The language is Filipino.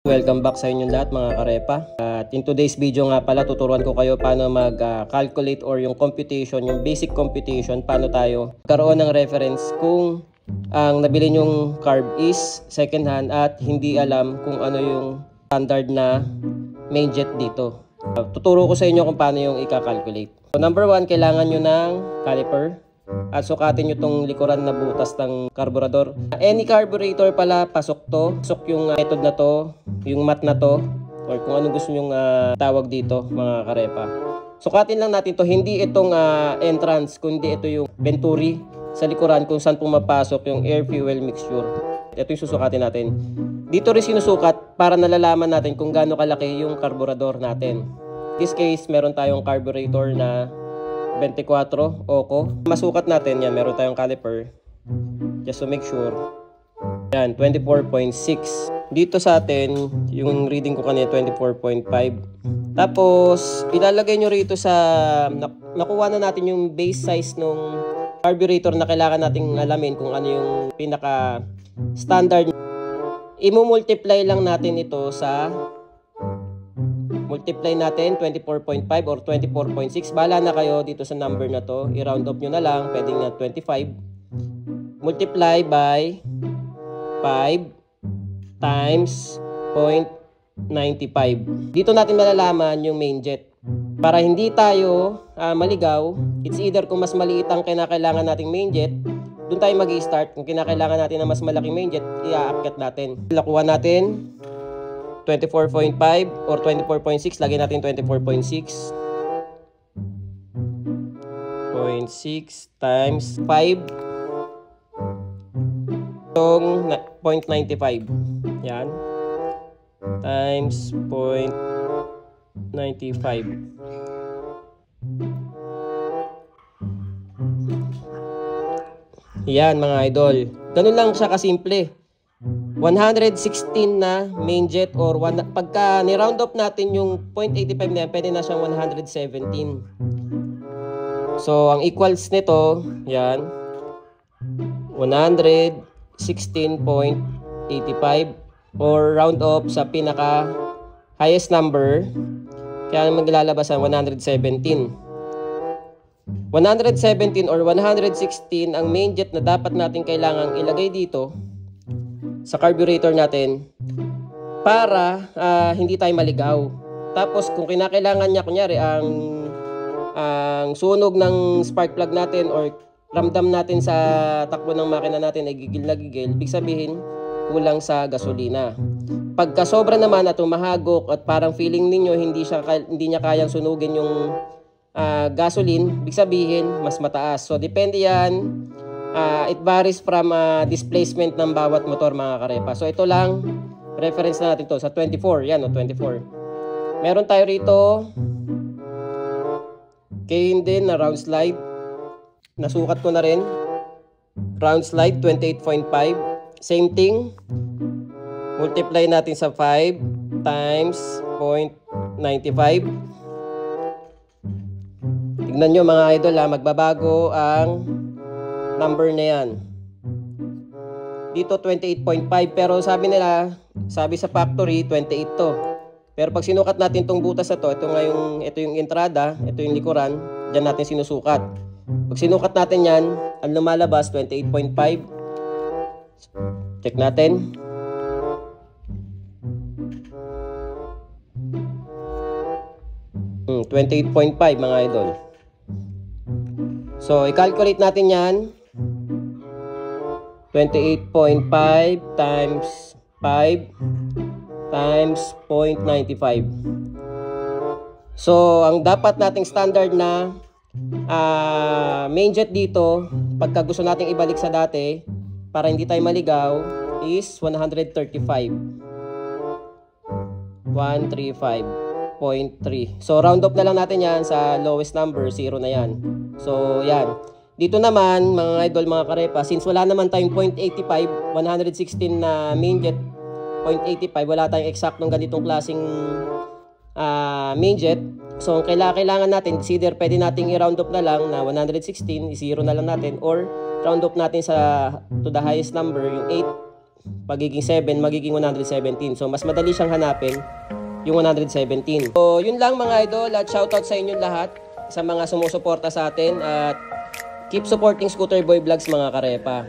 Welcome back sa inyong lahat mga karepa. At in today's video nga pala, tuturuan ko kayo paano mag-calculate or yung computation, yung basic computation, paano tayo karoon ng reference kung ang nabili nyong carb is second hand at hindi alam kung ano yung standard na main jet dito. Tuturo ko sa inyo kung paano yung i-calculate. So, number 1, kailangan nyo ng caliper. At sukatin nyo tong likuran na butas ng karburador. Any carburetor pala, pasok to. Pasok yung method na to, yung mat na to, or kung anong gusto nyong tawag dito mga karepa. Sukatin lang natin to, hindi itong entrance, kundi ito yung venturi sa likuran kung saan pumapasok yung air fuel mixture. Ito yung susukatin natin. Dito rin sinusukat para nalalaman natin kung gaano kalaki yung karburador natin. In this case, meron tayong carburetor na 24 Oco. Masukat natin yan, meron tayong caliper just to make sure. Yan, 24.6. Dito sa atin, yung reading ko kanina 24.5. Tapos ilalagay nyo rito sa nakuha na natin yung base size nung carburetor na kailangan nating alamin kung ano yung pinaka standard. I-multiply lang natin ito sa multiply natin 24.5 or 24.6. Bahala na kayo dito sa number na to. I-round up nyo na lang. Pwedeng na 25. Multiply by 5 times 0.95. Dito natin malalaman yung main jet. Para hindi tayo maligaw, it's either kung mas maliit ang kinakailangan nating main jet, doon tayo mag-i-start. Kung kinakailangan natin na mas malaking main jet, i-aakyat natin. Lakuha natin 24.5 or 24.6, lagyan natin 24.6. 0.6 times 5 itong 0.95. Yan. Times 0.95. Yan mga idol. Ganun lang siya kasimple. 116 na main jet or pagka ni-round up natin yung 0.85 na yan, pwede na siyang 117. So, ang equals nito, yan, 116.85 or round up sa pinaka highest number, kaya maglalabas ang 117. 117 or 116 ang main jet na dapat natin kailangang ilagay dito sa carburetor natin para hindi tayo maligaw. Tapos kung kinakailangan niya, kunyari ang sunog ng spark plug natin or ramdam natin sa takbo ng makina natin ay gigil na gigil, ibig sabihin kulang sa gasolina. Pagka sobra naman at humahagok at parang feeling ninyo hindi niya kayang sunugin yung gasoline, ibig sabihin mas mataas. So depende yan. It varies from displacement ng bawat motor mga karepa. So ito lang, reference na natin to sa 24. Yan o, 24. Meron tayo rito Kane din na round slide. Nasukat ko na rin. Round slide 28.5. Same thing. Multiply natin sa 5 times 0.95. Tignan nyo mga idol magbabago ang number na yan. Dito 28.5 pero sabi sa factory 28 to. Pero pag sinukat natin tong butas na to, ito yung entrada, ito yung likuran, diyan natin sinusukat. Pag sinukat natin yan, ang lumalabas 28.5. Check natin. Hmm, 28.5 mga idol. So, i-calculate natin yan. 28.5 times 5 times 0.95. So, ang dapat nating standard na main jet dito, pagka gusto nating ibalik sa dati, para hindi tayo maligaw, is 135. 135.3. So, round up na lang natin yan sa lowest number, 0 na yan. So, yan. Dito naman, mga idol, mga karepa, since wala naman tayong 0.85, 116 na main jet, 0.85, wala tayong eksaktong ganitong klaseng main jet. So, ang kailangan natin, either pwede nating i-round up na lang na 116, i-0 na lang natin, or round up natin to the highest number, yung 8. pagiging 7, magiging 117. So, mas madali siyang hanapin yung 117. So, yun lang mga idol. At shoutout sa inyong lahat sa mga sumusuporta sa atin. At keep supporting Scooter Boy Vlogs mga karepa.